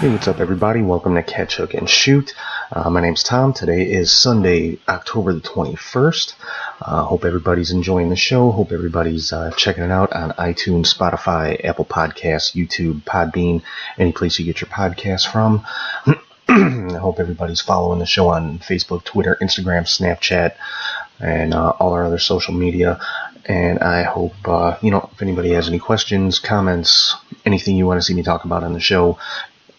Hey, what's up, everybody? Welcome to Catch, Hook, and Shoot. My name's Tom. Today is Sunday, October the 21st. Hope everybody's enjoying the show. Hope everybody's checking it out on iTunes, Spotify, Apple Podcasts, YouTube, Podbean, any place you get your podcasts from. I hope everybody's following the show on Facebook, Twitter, Instagram, Snapchat, and all our other social media. And I hope, if anybody has any questions, comments, anything you want to see me talk about on the show,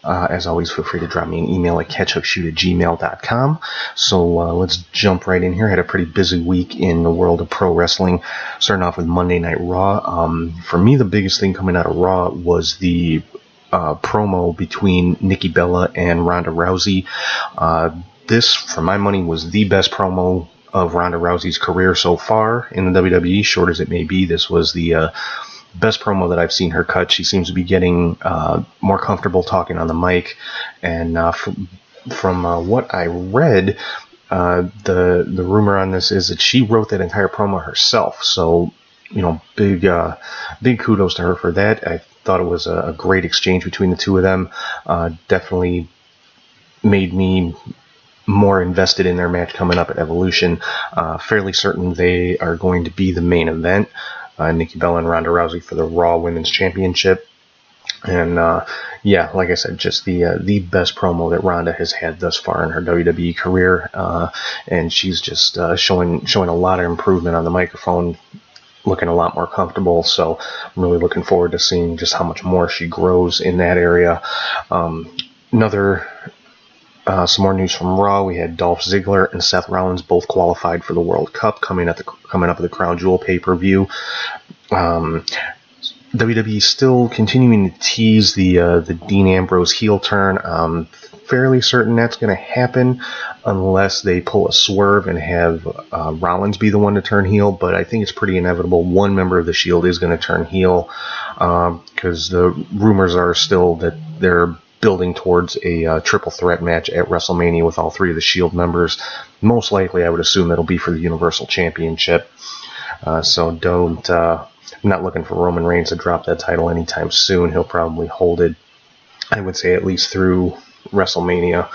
as always, feel free to drop me an email at catchhookshoot@gmail.com. So let's jump right in here. I had a pretty busy week in the world of pro wrestling, starting off with Monday Night Raw. For me, the biggest thing coming out of Raw was the promo between Nikki Bella and Ronda Rousey. This, for my money, was the best promo of Ronda Rousey's career so far in the WWE, short as it may be. This was the best promo that I've seen her cut. She seems to be getting more comfortable talking on the mic, and from what I read, the rumor on this is that she wrote that entire promo herself. So, big kudos to her for that. I thought it was a great exchange between the two of them. Definitely made me more invested in their match coming up at Evolution. Fairly certain they are going to be the main event. Nikki Bella and Ronda Rousey for the Raw Women's Championship. And like I said, just the best promo that Ronda has had thus far in her WWE career. And she's just showing a lot of improvement on the microphone, looking a lot more comfortable. So I'm really looking forward to seeing just how much more she grows in that area. Some more news from Raw. We had Dolph Ziggler and Seth Rollins both qualified for the World Cup coming up at the Crown Jewel pay-per-view. WWE still continuing to tease the Dean Ambrose heel turn. Fairly certain that's going to happen unless they pull a swerve and have Rollins be the one to turn heel, but I think it's pretty inevitable one member of the Shield is going to turn heel, because the rumors are still that they're building towards a triple threat match at WrestleMania with all three of the Shield members. Most likely, I would assume that'll be for the Universal Championship. I'm not looking for Roman Reigns to drop that title anytime soon. He'll probably hold it, I would say, at least through WrestleMania.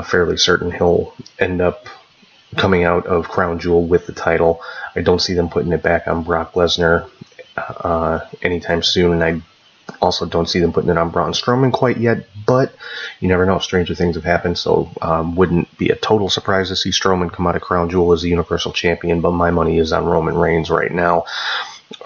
Fairly certain he'll end up coming out of Crown Jewel with the title. I don't see them putting it back on Brock Lesnar anytime soon, and I also don't see them putting it on Braun Strowman quite yet, but you never know. Stranger things have happened, so wouldn't be a total surprise to see Strowman come out of Crown Jewel as the Universal Champion, but my money is on Roman Reigns right now.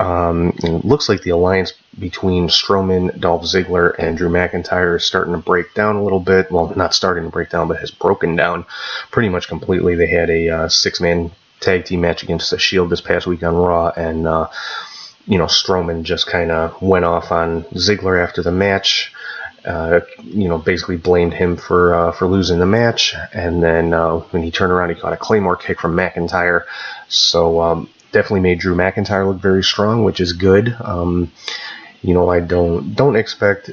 It looks like the alliance between Strowman, Dolph Ziggler, and Drew McIntyre is starting to break down a little bit. Well, not starting to break down, but has broken down pretty much completely. They had a six-man tag team match against the Shield this past week on Raw, and Strowman just kind of went off on Ziggler after the match. Basically blamed him for losing the match, and then when he turned around, he caught a Claymore kick from McIntyre. So definitely made Drew McIntyre look very strong, which is good. I don't expect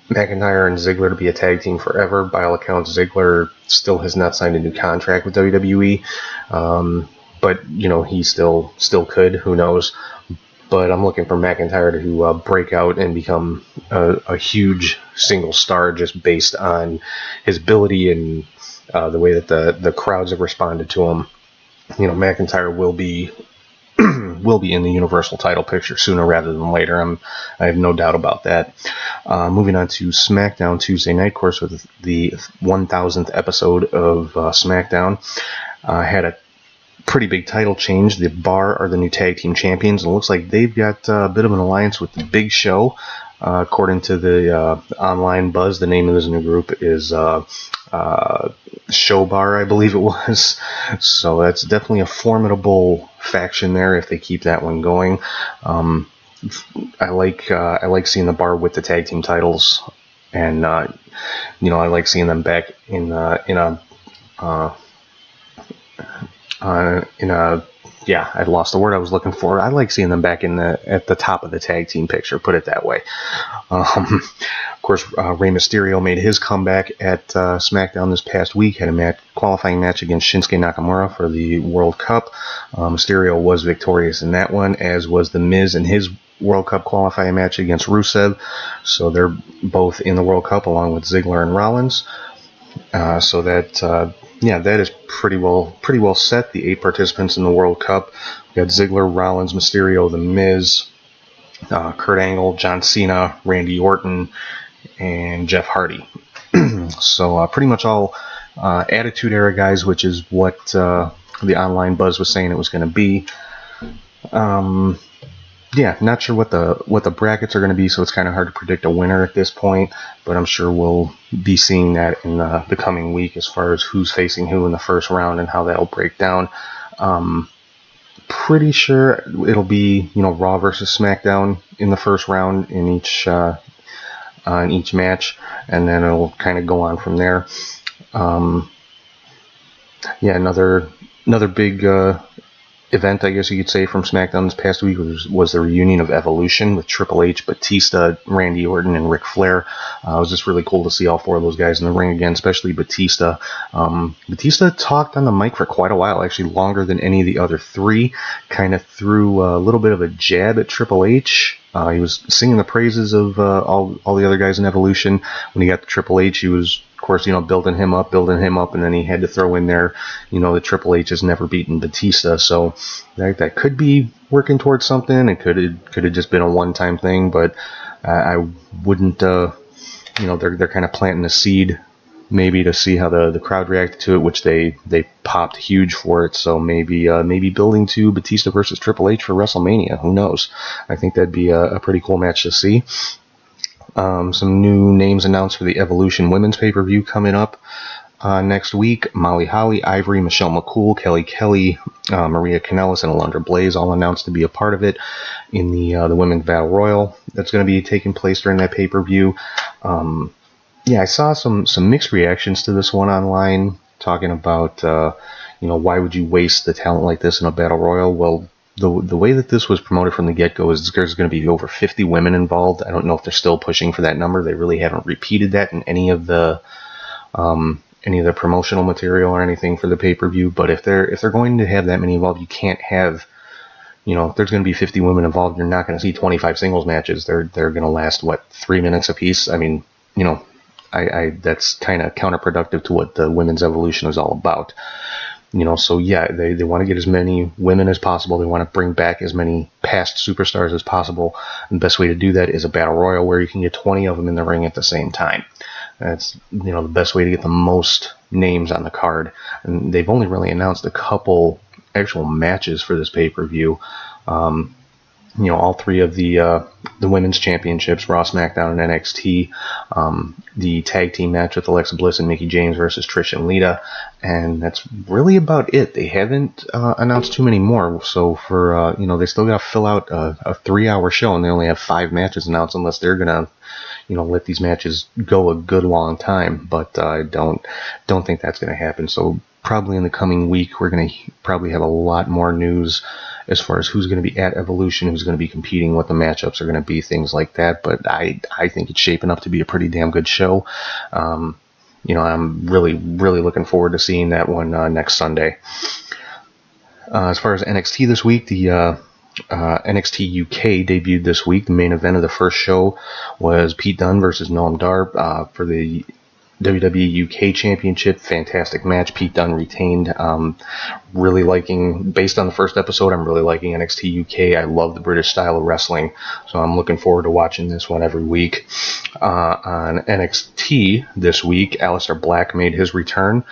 McIntyre and Ziggler to be a tag team forever. By all accounts, Ziggler still has not signed a new contract with WWE, but he still could. Who knows? But I'm looking for McIntyre to break out and become a huge single star just based on his ability and the way that the crowds have responded to him. McIntyre will be in the Universal title picture sooner rather than later. I have no doubt about that. Moving on to SmackDown Tuesday night, of course, with the 1000th episode of SmackDown. Had a pretty big title change. The Bar are the new tag team champions, and it looks like they've got a bit of an alliance with the Big Show. According to the online buzz, the name of this new group is Show Bar, I believe it was. So that's definitely a formidable faction there if they keep that one going. I like seeing the Bar with the tag team titles, and I like seeing them back in I lost the word I was looking for. I like seeing them back at the top of the tag team picture, put it that way. Of course, Rey Mysterio made his comeback at SmackDown this past week, had a qualifying match against Shinsuke Nakamura for the World Cup. Mysterio was victorious in that one, as was The Miz in his World Cup qualifying match against Rusev. So they're both in the World Cup along with Ziggler and Rollins. So that that is pretty well set. The 8 participants in the World Cup. We got Ziggler, Rollins, Mysterio, The Miz, Kurt Angle, John Cena, Randy Orton, and Jeff Hardy. So pretty much all Attitude Era guys, which is what the online buzz was saying it was going to be. Not sure what the brackets are going to be, so it's kind of hard to predict a winner at this point, but I'm sure we'll be seeing that in the coming week as far as who's facing who in the first round and how that'll break down. Pretty sure it'll be Raw versus SmackDown in the first round in each match, and then it'll kind of go on from there. Another big event, I guess you could say, from SmackDown this past week was the reunion of Evolution with Triple H, Batista, Randy Orton, and Ric Flair. It was just really cool to see all 4 of those guys in the ring again, especially Batista. Batista talked on the mic for quite a while, actually longer than any of the other 3. Kind of threw a little bit of a jab at Triple H. He was singing the praises of all the other guys in Evolution. When he got to Triple H, he was, of course, building him up, and then he had to throw in there, the Triple H has never beaten Batista, so that could be working towards something. It could have just been a one-time thing, but I wouldn't, they're kind of planting a seed, maybe to see how the crowd reacted to it, which they popped huge for it. So maybe building to Batista versus Triple H for WrestleMania. Who knows? I think that'd be a pretty cool match to see. Some new names announced for the Evolution Women's Pay-Per-View coming up next week. Molly Holly, Ivory, Michelle McCool, Kelly Kelly, Maria Kanellis, and Alundra Blaze all announced to be a part of it in the Women's Battle Royal that's going to be taking place during that pay-per-view. I saw some mixed reactions to this one online, talking about why would you waste the talent like this in a Battle Royal? Well, the way that this was promoted from the get-go is there's going to be over 50 women involved. I don't know if they're still pushing for that number. They really haven't repeated that in any of the promotional material or anything for the pay-per-view. But if they're going to have that many involved, you can't have, if there's going to be 50 women involved, you're not going to see 25 singles matches. They're going to last 3 minutes apiece. I mean, that's kind of counterproductive to what the women's evolution is all about. So they want to get as many women as possible. They want to bring back as many past superstars as possible. And the best way to do that is a battle royal where you can get 20 of them in the ring at the same time. That's, the best way to get the most names on the card. And they've only really announced a couple actual matches for this pay-per-view. All 3 of the women's championships, Raw, SmackDown, and NXT. The tag team match with Alexa Bliss and Mickie James versus Trish and Lita, and that's really about it. They haven't announced too many more. So for they still got to fill out a 3-hour show, and they only have 5 matches announced, unless they're gonna let these matches go a good long time. But I don't think that's gonna happen. So probably in the coming week, we're gonna probably have a lot more news as far as who's going to be at Evolution, who's going to be competing, what the matchups are going to be, things like that. But I think it's shaping up to be a pretty damn good show. I'm really looking forward to seeing that one next Sunday. As far as NXT this week, the NXT UK debuted this week. The main event of the first show was Pete Dunne versus Noam Dar for the WWE UK Championship. Fantastic match. Pete Dunne retained. Really liking, based on the first episode, I'm really liking NXT UK. I love the British style of wrestling, so I'm looking forward to watching this one every week. On NXT this week, Aleister Black made his return.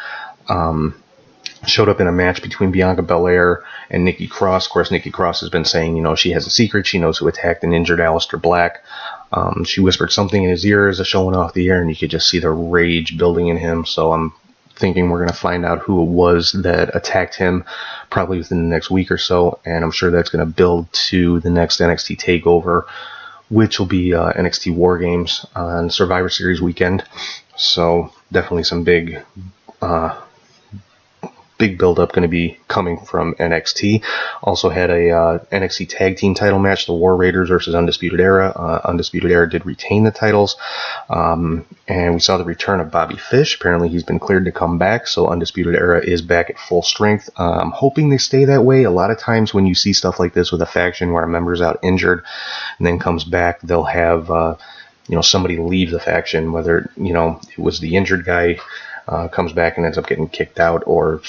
Showed up in a match between Bianca Belair and Nikki Cross. Of course, Nikki Cross has been saying, she has a secret. She knows who attacked and injured Aleister Black. She whispered something in his ear as a showing off the air, and you could just see the rage building in him. So I'm thinking we're going to find out who it was that attacked him probably within the next week or so, and I'm sure that's going to build to the next NXT TakeOver, which will be NXT War Games on Survivor Series weekend. So definitely some big big build-up going to be coming from NXT. Also had a NXT Tag Team title match, the War Raiders versus Undisputed Era. Undisputed Era did retain the titles. And we saw the return of Bobby Fish. Apparently he's been cleared to come back, so Undisputed Era is back at full strength. I'm hoping they stay that way. A lot of times when you see stuff like this with a faction where a member's out injured and then comes back, they'll have somebody leave the faction, whether it was the injured guy comes back and ends up getting kicked out, or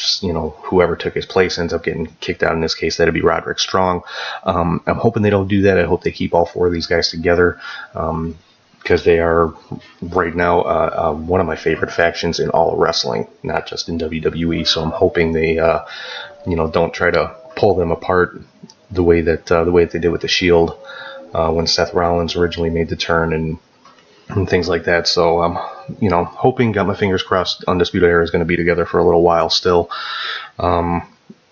whoever took his place ends up getting kicked out. In this case, that'd be Roderick Strong. I'm hoping they don't do that. I hope they keep all four of these guys together, because they are right now one of my favorite factions in all of wrestling, not just in WWE. So I'm hoping they don't try to pull them apart the way that they did with the Shield when Seth Rollins originally made the turn and things like that. So I'm hoping, got my fingers crossed, Undisputed Era is going to be together for a little while still.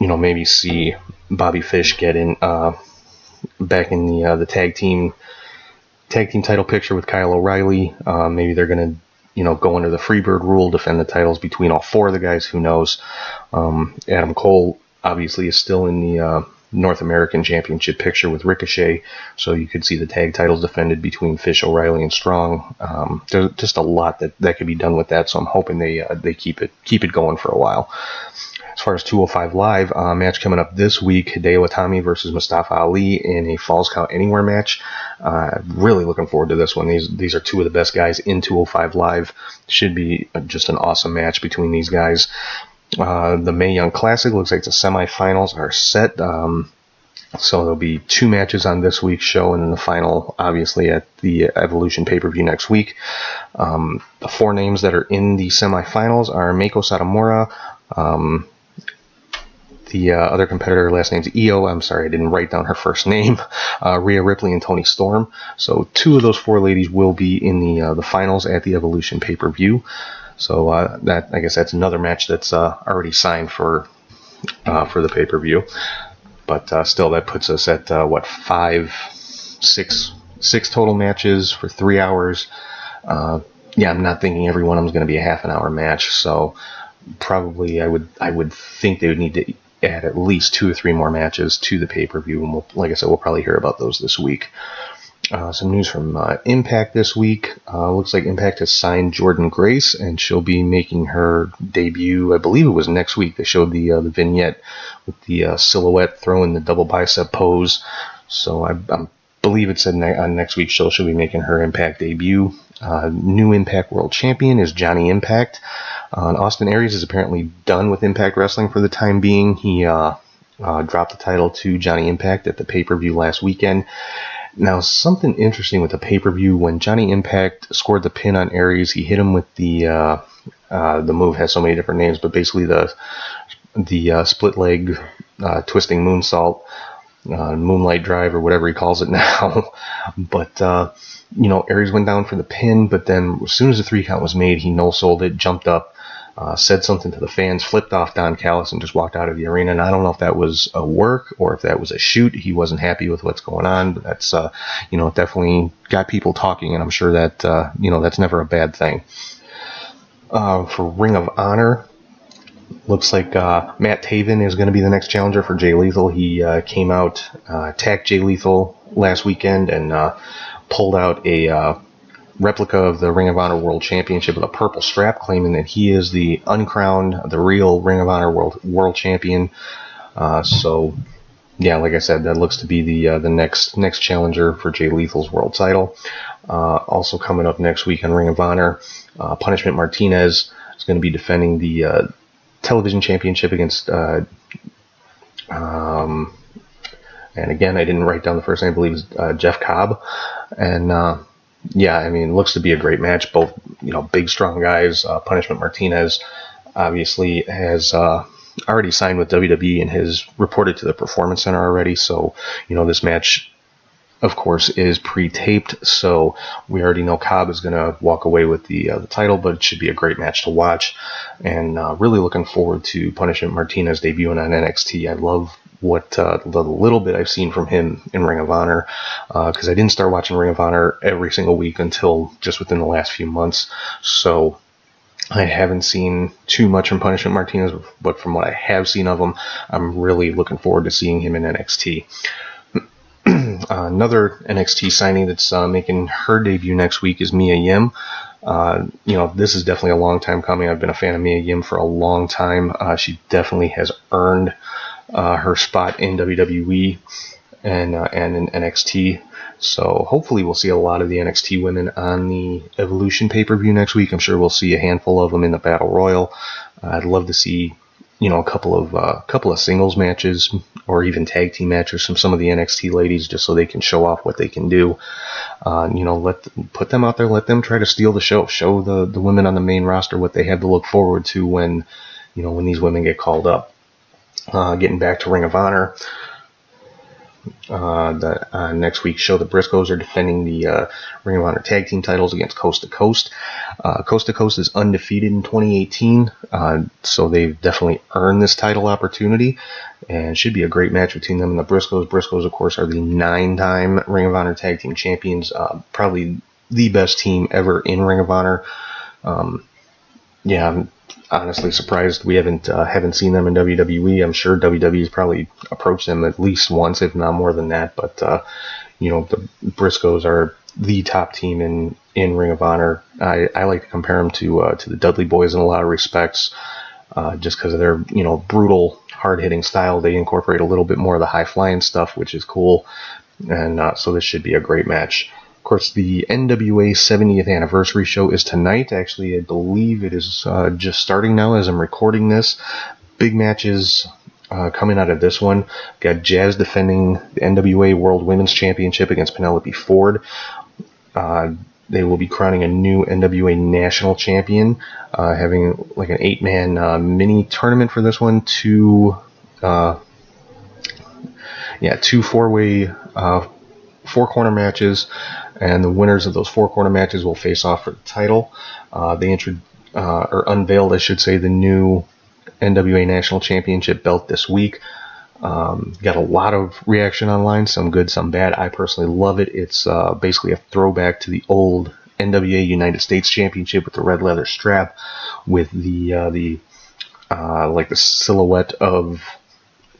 Maybe see Bobby Fish get in back in the tag team title picture with Kyle O'Reilly. Maybe they're going to go under the Freebird rule, defend the titles between all four of the guys. Who knows? Adam Cole obviously is still in the North American Championship picture with Ricochet, so you could see the tag titles defended between Fish, O'Reilly, and Strong. There's just a lot that could be done with that, so I'm hoping they keep it going for a while. As far as 205 Live, match coming up this week, Hideo Itami versus Mustafa Ali in a Falls Count Anywhere match. Really looking forward to this one. These are two of the best guys in 205 Live. Should be just an awesome match between these guys. The Mae Young Classic looks like the semifinals are set. So there'll be two matches on this week's show, and then the final, obviously, at the Evolution pay-per-view next week. The four names that are in the semifinals are Meiko Satomura, the other competitor, last name's Io. I'm sorry, I didn't write down her first name. Rhea Ripley and Toni Storm. So two of those four ladies will be in the finals at the Evolution pay-per-view. So I guess that's another match that's already signed for the pay-per-view. But still, that puts us at six total matches for 3 hours. I'm not thinking every one of them is going to be a half an hour match. So probably I would think they would need to add at least 2 or 3 more matches to the pay-per-view, and like I said, we'll probably hear about those this week. Some news from Impact this week. Looks like Impact has signed Jordynne Grace, and she'll be making her debut, I believe it was next week. They showed the vignette with the silhouette throwing the double bicep pose. So I believe it said on next week's show she'll be making her Impact debut. New Impact World Champion is Johnny Impact. Austin Aries is apparently done with Impact Wrestling for the time being. He dropped the title to Johnny Impact at the pay-per-view last weekend. Now, something interesting with the pay-per-view, when Johnny Impact scored the pin on Aries, he hit him with the move has so many different names, but basically the split leg twisting moonsault, moonlight drive, or whatever he calls it now. But Aries went down for the pin, but then as soon as the 3 count was made, he no-sold it, jumped up, said something to the fans, flipped off Don Callis, and just walked out of the arena. And I don't know if that was a work or if that was a shoot. He wasn't happy with what's going on, but that's definitely got people talking, and I'm sure that that's never a bad thing. For Ring of Honor, looks like Matt Taven is going to be the next challenger for Jay Lethal. He came out, attacked Jay Lethal last weekend, and pulled out a replica of the Ring of Honor World Championship with a purple strap, claiming that he is the uncrowned, the real Ring of Honor World Champion. So, like I said, that looks to be the next challenger for Jay Lethal's world title. Also coming up next week on Ring of Honor, Punishment Martinez is going to be defending the television championship against. And again, I didn't write down the first name. I believe it's Jeff Cobb, and. It looks to be a great match. Both, big, strong guys. Punishment Martinez obviously has already signed with WWE and has reported to the Performance Center already. So, this match, of course, is pre-taped. So we already know Cobb is going to walk away with the title, but it should be a great match to watch. And really looking forward to Punishment Martinez debuting on NXT. I love what the little bit I've seen from him in Ring of Honor, because I didn't start watching Ring of Honor every single week until just within the last few months. So I haven't seen too much from Punishment Martinez, but from what I have seen of him, I'm really looking forward to seeing him in NXT. Another NXT signing that's making her debut next week is Mia Yim. This is definitely a long time coming. I've been a fan of Mia Yim for a long time. She definitely has earned her spot in WWE and in NXT. So hopefully we'll see a lot of the NXT women on the Evolution pay-per-view next week. I'm sure we'll see a handful of them in the Battle Royal. I'd love to see, a couple of singles matches or even tag team matches from some of the NXT ladies, just so they can show off what they can do. Put them out there, let them try to steal the show. Show the women on the main roster what they have to look forward to when these women get called up. Getting back to Ring of Honor. Next week's show, the Briscoes are defending the Ring of Honor tag team titles against Coast to Coast. Coast to Coast is undefeated in 2018, so they've definitely earned this title opportunity, and should be a great match between them and the Briscoes. Briscoes, of course, are the 9-time Ring of Honor tag team champions, probably the best team ever in Ring of Honor. I'm honestly surprised we haven't seen them in WWE. I'm sure WWE's probably approached them at least once, if not more than that. But the Briscoes are the top team in Ring of Honor. I like to compare them to the Dudley Boys in a lot of respects, just because of their brutal, hard-hitting style. They incorporate a little bit more of the high-flying stuff, which is cool, and so this should be a great match. Of course, the NWA 70th anniversary show is tonight. Actually, I believe it is just starting now as I'm recording this. Big matches coming out of this one. Got Jazz defending the NWA World Women's Championship against Penelope Ford. They will be crowning a new NWA National Champion, having like an 8-man mini tournament for this one. Two 4-way 4-corner matches, and the winners of those 4-corner matches will face off for the title. They unveiled, I should say, the new NWA National Championship belt this week. Got a lot of reaction online, some good, some bad. I personally love it. It's basically a throwback to the old NWA United States Championship with the red leather strap, with the silhouette of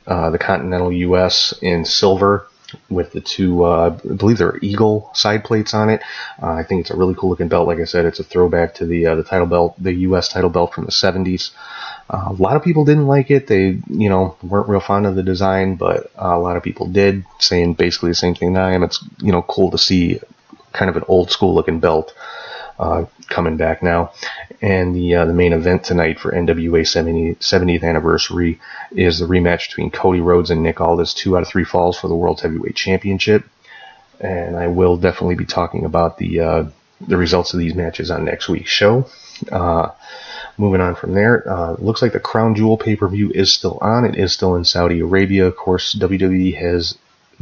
the continental U.S. in silver, with the two, I believe they're eagle side plates on it. I think it's a really cool looking belt. Like I said, it's a throwback to the title belt, the U.S. title belt from the 70s. A lot of people didn't like it. They, weren't real fond of the design, but a lot of people did, saying basically the same thing that I am. It's, cool to see kind of an old school looking belt coming back now. And the main event tonight for NWA 70th anniversary is the rematch between Cody Rhodes and Nick Aldis, 2 out of 3 falls for the World Heavyweight Championship. And I will definitely be talking about the results of these matches on next week's show. Moving on from there, looks like the Crown Jewel pay-per-view is still on. It is still in Saudi Arabia. Of course, WWE has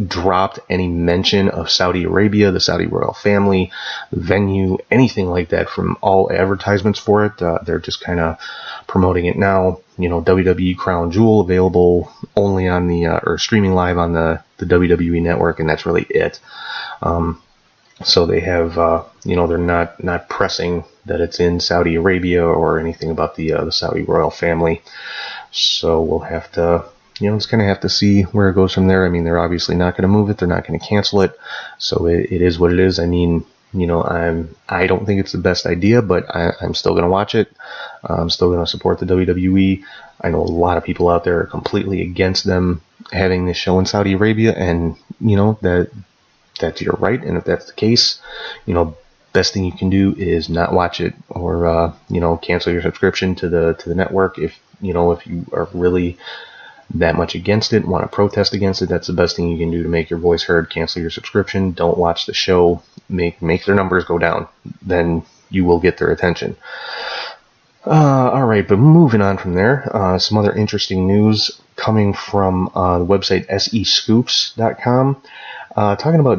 dropped any mention of Saudi Arabia, the Saudi royal family, the venue, anything like that from all advertisements for it. They're just kind of promoting it now. WWE Crown Jewel available only on or streaming live on the WWE network, and that's really it. So they have, they're not pressing that it's in Saudi Arabia or anything about the Saudi royal family. So we'll have to, just kind of have to see where it goes from there. I mean, they're obviously not going to move it. They're not going to cancel it. So it is what it is. I mean, I don't think it's the best idea, but I'm still going to watch it. I'm still going to support the WWE. I know a lot of people out there are completely against them having this show in Saudi Arabia, and that's your right. And if that's the case, best thing you can do is not watch it, or cancel your subscription to the network. If you are really that much against it, want to protest against it, that's the best thing you can do to make your voice heard. Cancel your subscription. Don't watch the show. Make their numbers go down. Then you will get their attention. Alright, but moving on from there, some other interesting news coming from the website SEScoops.com, talking about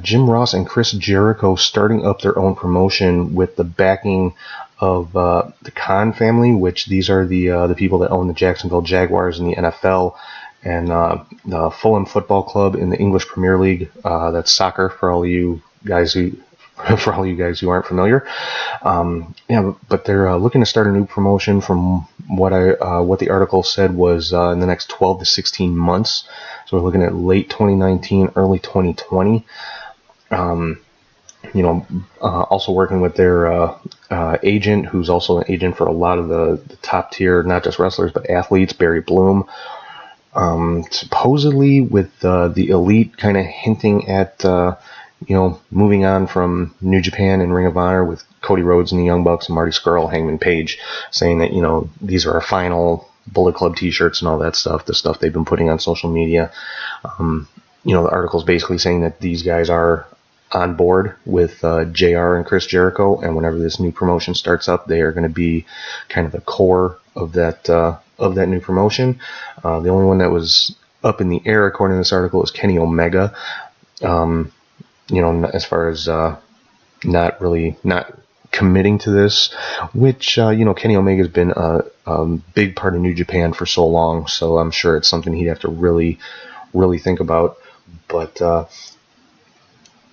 Jim Ross and Chris Jericho starting up their own promotion with the backing of the Khan family, which these are the people that own the Jacksonville Jaguars in the NFL, and the Fulham Football Club in the English Premier League. That's soccer for all you guys who for all you guys who aren't familiar. But they're looking to start a new promotion. From what the article said was in the next 12 to 16 months. So we're looking at late 2019, early 2020. Also working with their agent, who's also an agent for a lot of the top tier, not just wrestlers, but athletes, Barry Bloom. Supposedly with the Elite kind of hinting at, moving on from New Japan and Ring of Honor with Cody Rhodes and the Young Bucks and Marty Scurll, Hangman Page, saying that, these are our final Bullet Club t-shirts and all that stuff, the stuff they've been putting on social media. The article's basically saying that these guys are on board with JR and Chris Jericho, and whenever this new promotion starts up, they are going to be kind of the core of that new promotion. The only one that was up in the air, according to this article, is Kenny Omega. As far as not committing to this, which Kenny Omega's been a big part of New Japan for so long, so I'm sure it's something he'd have to really, really think about. But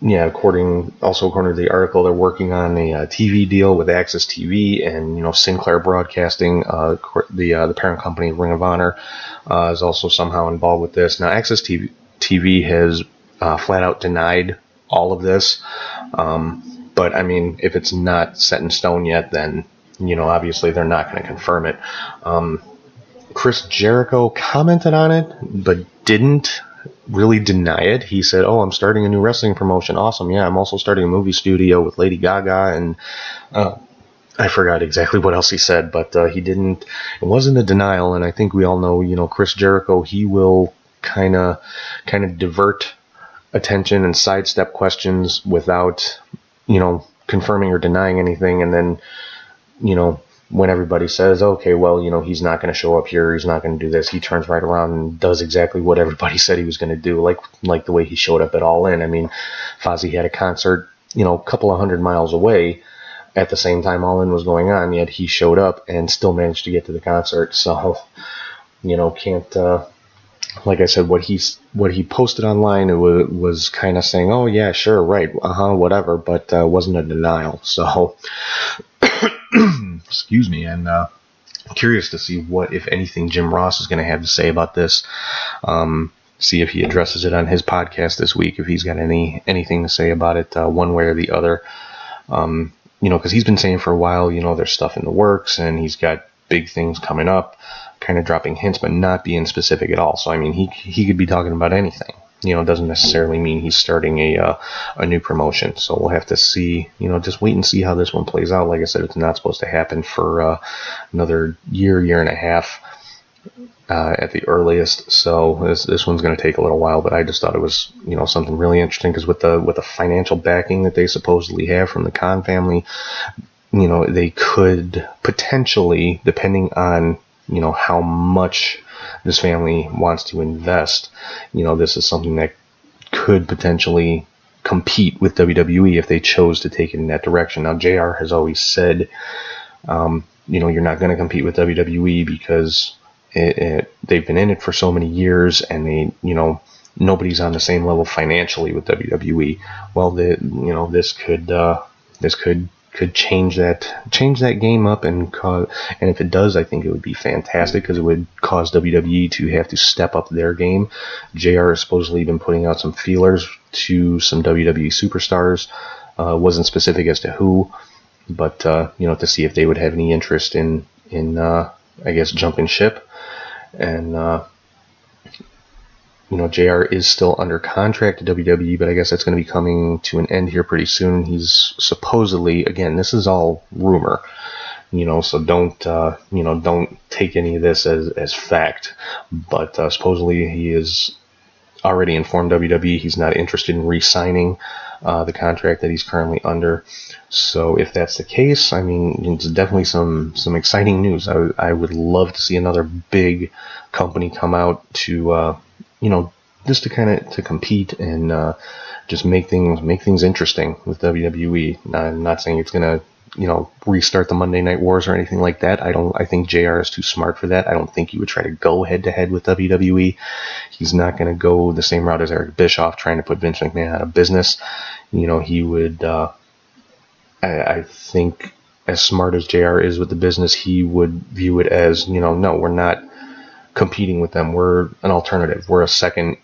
according to the article, they're working on a TV deal with Access TV, and Sinclair Broadcasting, the parent company of Ring of Honor, is also somehow involved with this. Now, Access TV has flat out denied all of this, but I mean, if it's not set in stone yet, then obviously they're not going to confirm it. Chris Jericho commented on it, but didn't really deny it. He said, "Oh, I'm starting a new wrestling promotion. Awesome. Yeah, I'm also starting a movie studio with Lady Gaga," and I forgot exactly what else he said, but he didn't. It wasn't a denial, and I think we all know, Chris Jericho, he will kind of divert attention and sidestep questions without, confirming or denying anything, and then, when everybody says, okay, well, he's not going to show up here, he's not going to do this, he turns right around and does exactly what everybody said he was going to do, like the way he showed up at All In. I mean, Fozzy had a concert, a couple of 100 miles away at the same time All In was going on, yet he showed up and still managed to get to the concert. So, can't, like I said, what he posted online, it was kind of saying, oh yeah, sure, right, whatever, but wasn't a denial. So, excuse me, and curious to see what, if anything, Jim Ross is going to have to say about this. See if he addresses it on his podcast this week, if he's got anything to say about it, one way or the other. Because he's been saying for a while, there's stuff in the works, and he's got big things coming up, kind of dropping hints, but not being specific at all. So, I mean, he could be talking about anything. Doesn't necessarily mean he's starting a new promotion. So we'll have to see, just wait and see how this one plays out. Like I said, it's not supposed to happen for another year and a half at the earliest. So this one's going to take a little while, but I just thought it was, something really interesting, because with the financial backing that they supposedly have from the Khan family, they could potentially, depending on, how much this family wants to invest, this is something that could potentially compete with WWE if they chose to take it in that direction. Now, JR has always said, you're not going to compete with WWE because they've been in it for so many years, and they, nobody's on the same level financially with WWE. Well, this could change that game up, and if it does, I think it would be fantastic, because it would cause WWE to have to step up their game. JR has supposedly been putting out some feelers to some WWE superstars. Wasn't specific as to who, but to see if they would have any interest in I guess jumping ship. And JR is still under contract to WWE, but I guess that's going to be coming to an end here pretty soon. He's supposedly, again, this is all rumor, so don't take any of this as fact, but supposedly he is already informed WWE he's not interested in re-signing the contract that he's currently under. So if that's the case, I mean, it's definitely some exciting news. I would love to see another big company come out to just to compete and just make things interesting with WWE. I'm not saying it's gonna restart the Monday Night Wars or anything like that. I think JR is too smart for that. I don't think he would try to go head to head with WWE. He's not going to go the same route as Eric Bischoff, trying to put Vince McMahon out of business. He would I think as smart as JR is with the business, he would view it as, no, we're not competing with them. We're an alternative. We're a second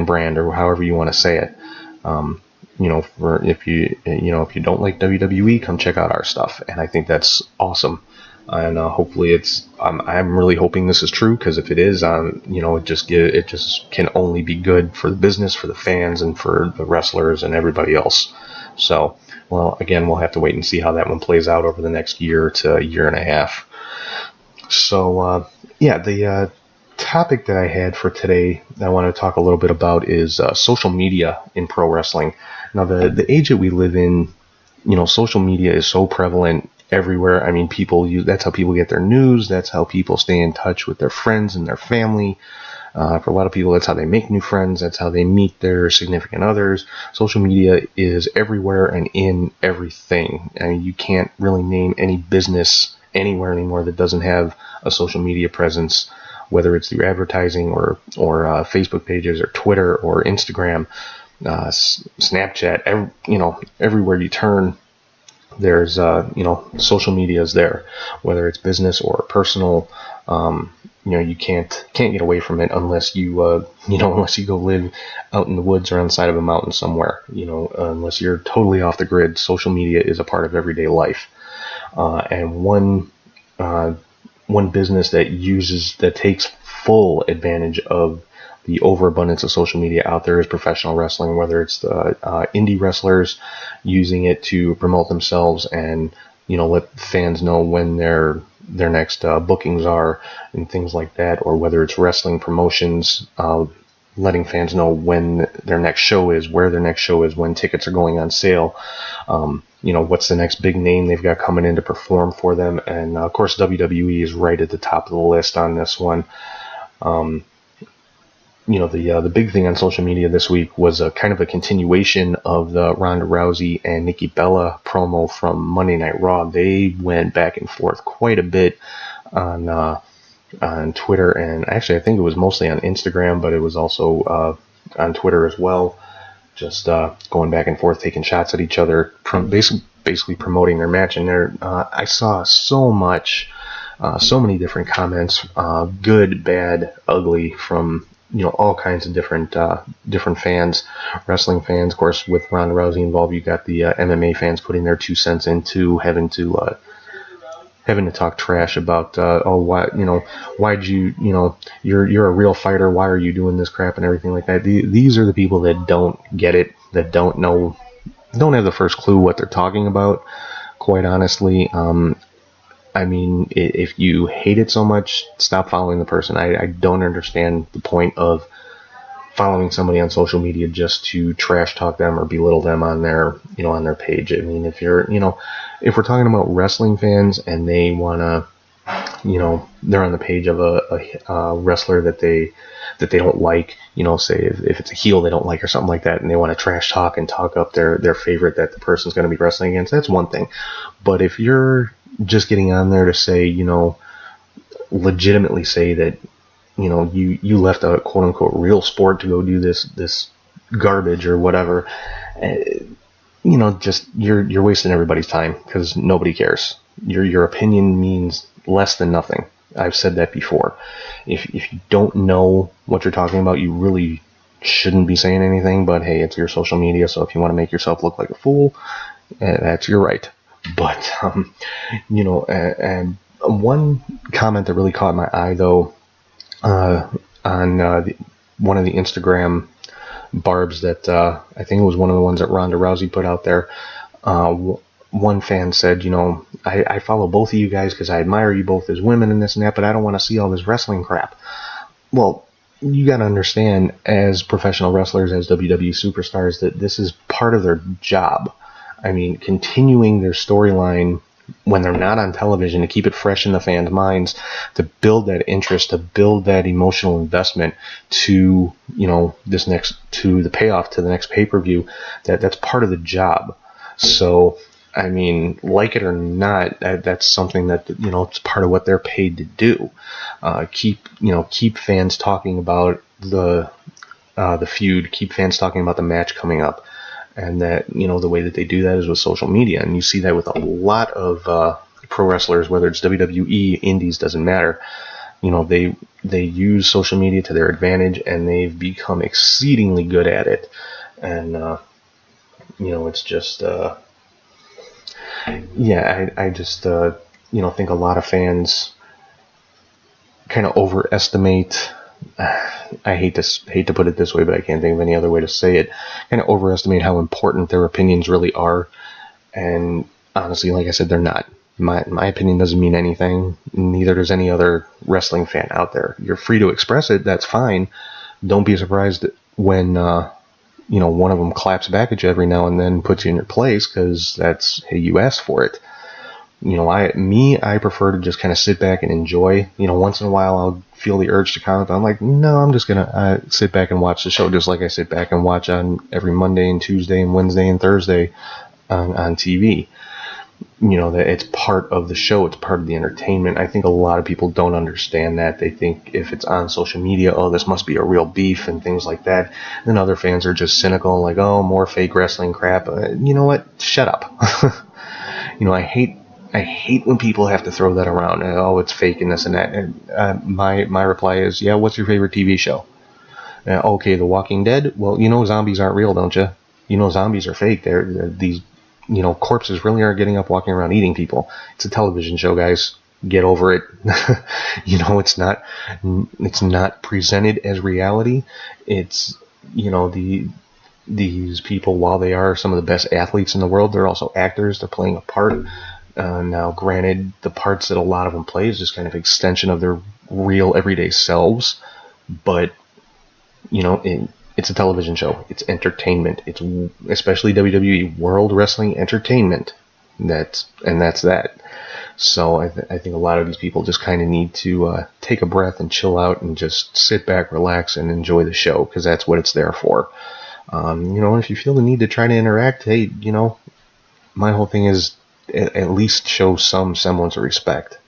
brand, or however you want to say it. For if you don't like WWE, come check out our stuff. And I think that's awesome. And hopefully I'm really hoping this is true, because if it is, it just can only be good for the business, for the fans, and for the wrestlers and everybody else. So, well, again, we'll have to wait and see how that one plays out over the next year to a year and a half. So, the topic that I had for today that I want to talk a little bit about is social media in pro wrestling. Now, the age that we live in, social media is so prevalent everywhere. I mean, that's how people get their news. That's how people stay in touch with their friends and their family. For a lot of people, that's how they make new friends. That's how they meet their significant others. Social media is everywhere and in everything. I mean, you can't really name any business anywhere anymore that doesn't have a social media presence, whether it's through advertising or Facebook pages or Twitter or Instagram, Snapchat. Everywhere you turn, there's social media is there, whether it's business or personal. You can't get away from it unless you unless you go live out in the woods or on the side of a mountain somewhere. Unless you're totally off the grid, social media is a part of everyday life. And one business that takes full advantage of the overabundance of social media out there is professional wrestling, whether it's the indie wrestlers using it to promote themselves and let fans know when their next bookings are and things like that, or whether it's wrestling promotions letting fans know when their next show is, where their next show is, when tickets are going on sale, what's the next big name they've got coming in to perform for them. And of course, WWE is right at the top of the list on this one. The big thing on social media this week was a kind of a continuation of the Ronda Rousey and Nikki Bella promo from Monday Night Raw. They went back and forth quite a bit on Twitter, and actually I think it was mostly on Instagram, but it was also on Twitter as well. Just going back and forth, taking shots at each other, basically promoting their match. And I saw so many different comments, good, bad, ugly, from all kinds of different fans, wrestling fans. Of course, with Ronda Rousey involved, you got the MMA fans putting their 2 cents into having to talk trash about why'd you're a real fighter, why are you doing this crap and everything like that. These are the people that don't get it, that don't have the first clue what they're talking about, quite honestly. I mean, if you hate it so much, stop following the person. I don't understand the point of following somebody on social media just to trash talk them or belittle them on their page. I mean, if we're talking about wrestling fans and they want to, they're on the page of a wrestler that they don't like, say if it's a heel they don't like or something like that, and they want to trash talk and talk up their favorite that the person's going to be wrestling against, that's one thing. But if you're just getting on there to say, legitimately say that, you left a quote unquote real sport to go do this garbage or whatever, just you're wasting everybody's time, because nobody cares. Your opinion means less than nothing. I've said that before. If you don't know what you're talking about, you really shouldn't be saying anything. But hey, it's your social media, so if you want to make yourself look like a fool, that's your right. But and one comment that really caught my eye, though, on one of the Instagram barbs that I think it was one of the ones that Ronda Rousey put out there. One fan said, I follow both of you guys because I admire you both as women and this and that, but I don't want to see all this wrestling crap. Well, you got to understand, as professional wrestlers, as WWE superstars, that this is part of their job. I mean, continuing their storyline when they're not on television, to keep it fresh in the fans' minds, to build that interest, to build that emotional investment to, to the payoff, to the next pay-per-view, that's part of the job. So, I mean, like it or not, that's something that, it's part of what they're paid to do. Keep fans talking about the feud, keep fans talking about the match coming up. and that, the way that they do that is with social media, and you see that with a lot of pro wrestlers, whether it's WWE, Indies, doesn't matter. They use social media to their advantage, and they've become exceedingly good at it. And it's just I just think a lot of fans kind of overestimate. I hate to put it this way, but I can't think of any other way to say it. Kind of overestimate how important their opinions really are, and honestly, like I said, they're not. My opinion doesn't mean anything. Neither does any other wrestling fan out there. You're free to express it. That's fine. Don't be surprised when one of them claps back at you every now and then, puts you in your place, because that's, hey, you asked for it. I prefer to just kind of sit back and enjoy. Once in a while I'll feel the urge to comment. I'm like, no, I'm just gonna sit back and watch the show, just like I sit back and watch on every Monday and Tuesday and Wednesday and Thursday on TV. That it's part of the show, it's part of the entertainment. I think a lot of people don't understand that. They think if it's on social media, oh, this must be a real beef and things like that. And then other fans are just cynical, like, oh, more fake wrestling crap. You know what? Shut up. I hate when people have to throw that around. Oh, it's fake and this and that. And my reply is, yeah, what's your favorite TV show? Okay, The Walking Dead. Well, zombies aren't real, don't you? Zombies are fake. They're these, corpses really aren't getting up, walking around, eating people. It's a television show, guys. Get over it. It's not presented as reality. It's, these people, while they are some of the best athletes in the world, they're also actors. They're playing a part. Now, granted, the parts that a lot of them play is just kind of extension of their real everyday selves, but it's a television show. It's entertainment. It's especially WWE World Wrestling Entertainment. That's that. So I think a lot of these people just kind of need to take a breath and chill out and just sit back, relax, and enjoy the show, because that's what it's there for. If you feel the need to try to interact, hey, my whole thing is at least show some semblance of respect.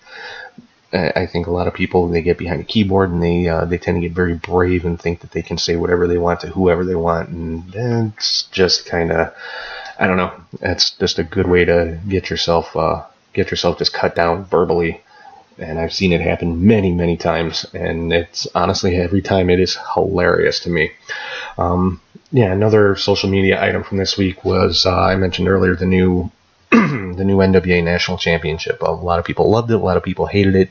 I think a lot of people, they get behind a keyboard and they tend to get very brave and think that they can say whatever they want to whoever they want, and it's just kind of, I don't know, it's just a good way to get yourself just cut down verbally. And I've seen it happen many, many times, and it's honestly, every time, it is hilarious to me. Another social media item from this week was, I mentioned earlier, the new NWA National Championship. A lot of people loved it. A lot of people hated it.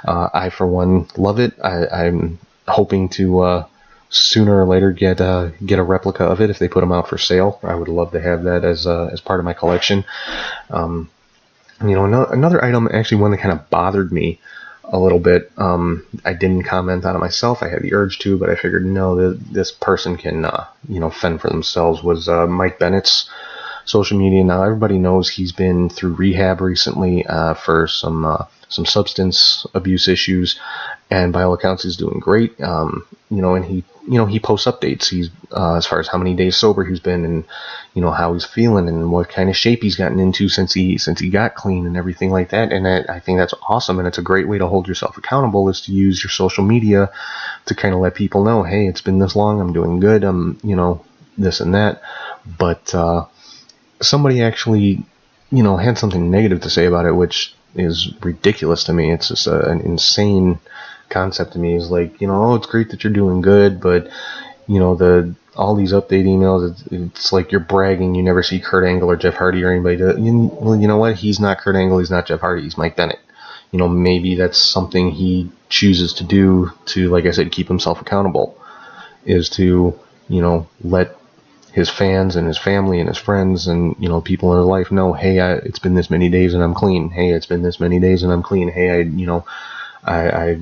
I, for one, love it. I'm hoping to sooner or later get a replica of it if they put them out for sale. I would love to have that as part of my collection. Another item, actually one that kind of bothered me a little bit. I didn't comment on it myself. I had the urge to, but I figured, no, this person can fend for themselves. Was Mike Bennett's social media. Now, everybody knows he's been through rehab recently for some substance abuse issues, and by all accounts, he's doing great. And he posts updates. He's as far as how many days sober he's been, and how he's feeling, and what kind of shape he's gotten into since he got clean, and everything like that. And I think that's awesome, and it's a great way to hold yourself accountable, is to use your social media to kind of let people know, hey, it's been this long, I'm doing good, I'm this and that. But somebody actually, had something negative to say about it, which is ridiculous to me. It's just an insane concept to me. Is like, oh, it's great that you're doing good, but all these update emails, it's like you're bragging. You never see Kurt Angle or Jeff Hardy or anybody. Well, you know what? He's not Kurt Angle. He's not Jeff Hardy. He's Mike Bennett. Maybe that's something he chooses to do to, like I said, keep himself accountable, is to, let his fans and his family and his friends and people in his life know, hey, it's been this many days and I'm clean. Hey, it's been this many days and I'm clean. Hey, I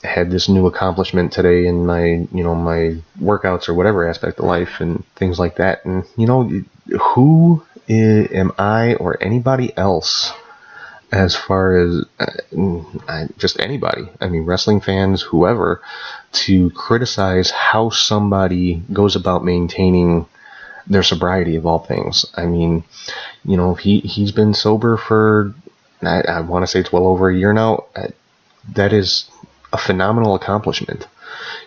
had this new accomplishment today in my my workouts or whatever aspect of life and things like that. And who am I or anybody else, as far as just anybody, I mean, wrestling fans, whoever, to criticize how somebody goes about maintaining their sobriety, of all things. I mean, he's been sober for, I want to say it's well over a year now. That is a phenomenal accomplishment.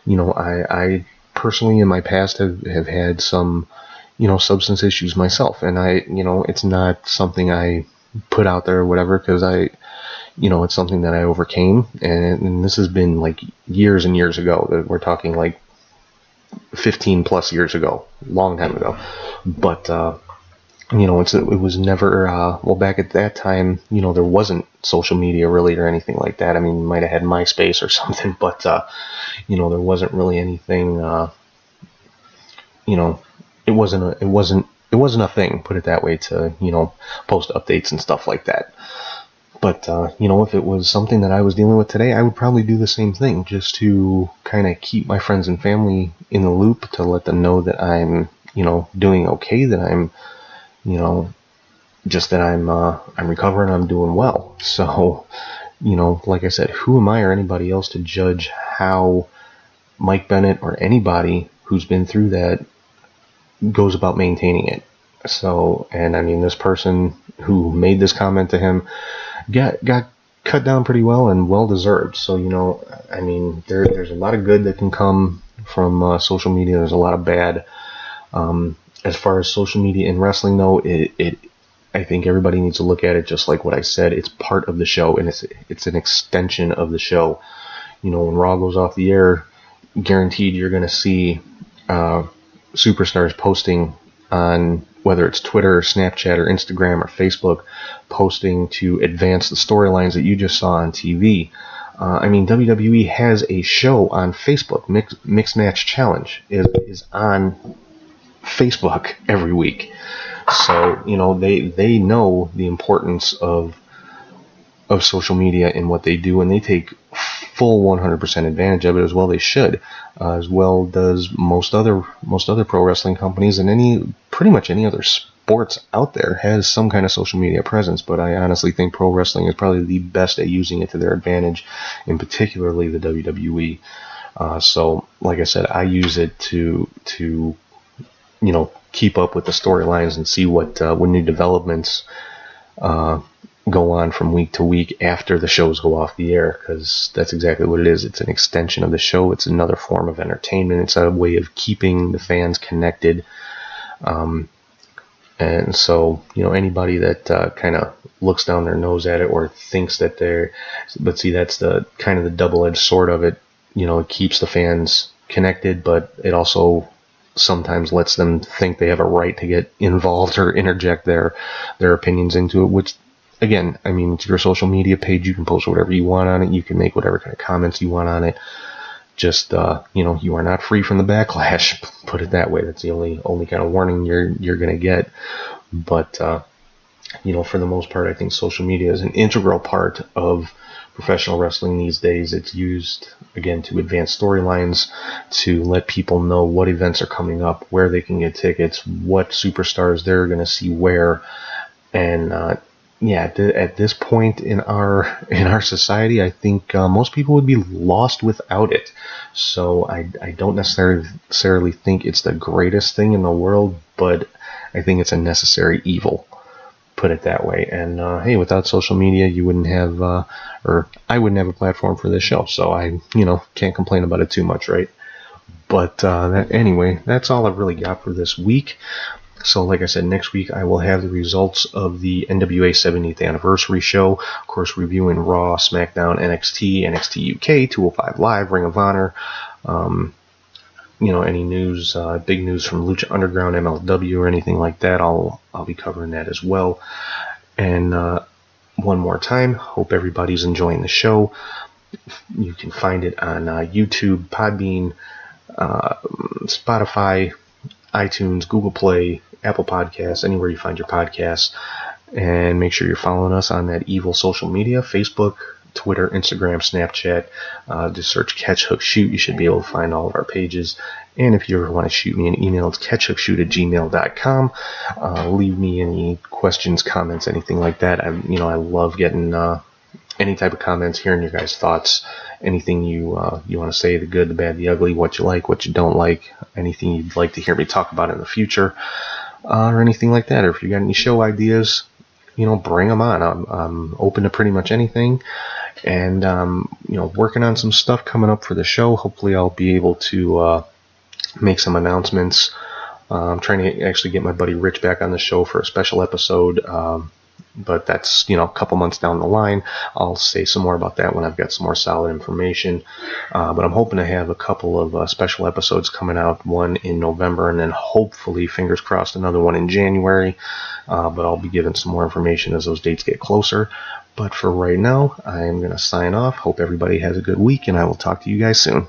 I personally in my past have had some, substance issues myself, and it's not something I put out there or whatever, because it's something that I overcame, and this has been like years and years ago. We're talking like 15 plus years ago, long time ago. But it was never back at that time, there wasn't social media really or anything like that. I mean, you might have had MySpace or something, but there wasn't really anything. It wasn't a thing, put it that way, to post updates and stuff like that. But, if it was something that I was dealing with today, I would probably do the same thing, just to kind of keep my friends and family in the loop, to let them know that I'm, doing okay, that I'm, just that I'm recovering, I'm doing well. So, like I said, who am I or anybody else to judge how Mike Bennett or anybody who's been through that goes about maintaining it? So, and I mean, this person who made this comment to him got cut down pretty well, and well deserved. So, I mean, there's a lot of good that can come from social media. There's a lot of bad. As far as social media in wrestling, though, I think everybody needs to look at it just like what I said. It's part of the show, and it's an extension of the show. When Raw goes off the air, guaranteed you're going to see superstars posting on, whether it's Twitter or Snapchat or Instagram or Facebook, posting to advance the storylines that you just saw on TV. I mean, WWE has a show on Facebook. Mixed Match Challenge is on Facebook every week. So, they know the importance of social media and what they do, and they take full 100% advantage of it, as well they should, as well does most other pro wrestling companies, and pretty much any other sports out there has some kind of social media presence. But I honestly think pro wrestling is probably the best at using it to their advantage, and particularly the WWE. So like I said, I use it to keep up with the storylines and see what new developments go on from week to week after the shows go off the air, because that's exactly what it is. It's an extension of the show. It's another form of entertainment. It's a way of keeping the fans connected. And so, anybody that kind of looks down their nose at it, or thinks that but see, that's the kind of the double-edged sword of it. It keeps the fans connected, but it also sometimes lets them think they have a right to get involved or interject their opinions into it, which, again, I mean, it's your social media page. You can post whatever you want on it. You can make whatever kind of comments you want on it. Just, you are not free from the backlash, put it that way. That's the only kind of warning you're going to get. But, for the most part, I think social media is an integral part of professional wrestling these days. It's used, again, to advance storylines, to let people know what events are coming up, where they can get tickets, what superstars they're going to see where. And at this point in our society, I think most people would be lost without it. So I don't necessarily think it's the greatest thing in the world, but I think it's a necessary evil, put it that way. And hey, without social media, you wouldn't have, or I wouldn't have a platform for this show. So I, can't complain about it too much, right? But anyway, that's all I've really got for this week. So like I said, next week I will have the results of the NWA 70th anniversary show. Of course, reviewing Raw, SmackDown, NXT, NXT UK, 205 Live, Ring of Honor. Any news, big news from Lucha Underground, MLW, or anything like that, I'll be covering that as well. And one more time, hope everybody's enjoying the show. You can find it on YouTube, Podbean, Spotify, iTunes, Google Play, Apple Podcasts, anywhere you find your podcasts. And make sure you're following us on that evil social media, Facebook, Twitter, Instagram, Snapchat. Just search Catch Hook Shoot. You should be able to find all of our pages. And if you ever want to shoot me an email, it's catchhookshoot@gmail.com. Leave me any questions, comments, anything like that. I love getting any type of comments, hearing your guys' thoughts, anything you want to say, the good, the bad, the ugly, what you like, what you don't like, anything you'd like to hear me talk about in the future, or anything like that. Or if you got any show ideas, bring them on. I'm open to pretty much anything. And, working on some stuff coming up for the show. Hopefully I'll be able to make some announcements I'm trying to actually get my buddy Rich back on the show for a special episode, but that's, a couple months down the line. I'll say some more about that when I've got some more solid information. But I'm hoping to have a couple of special episodes coming out, one in November, and then hopefully, fingers crossed, another one in January. But I'll be giving some more information as those dates get closer. But for right now, I am going to sign off. Hope everybody has a good week, and I will talk to you guys soon.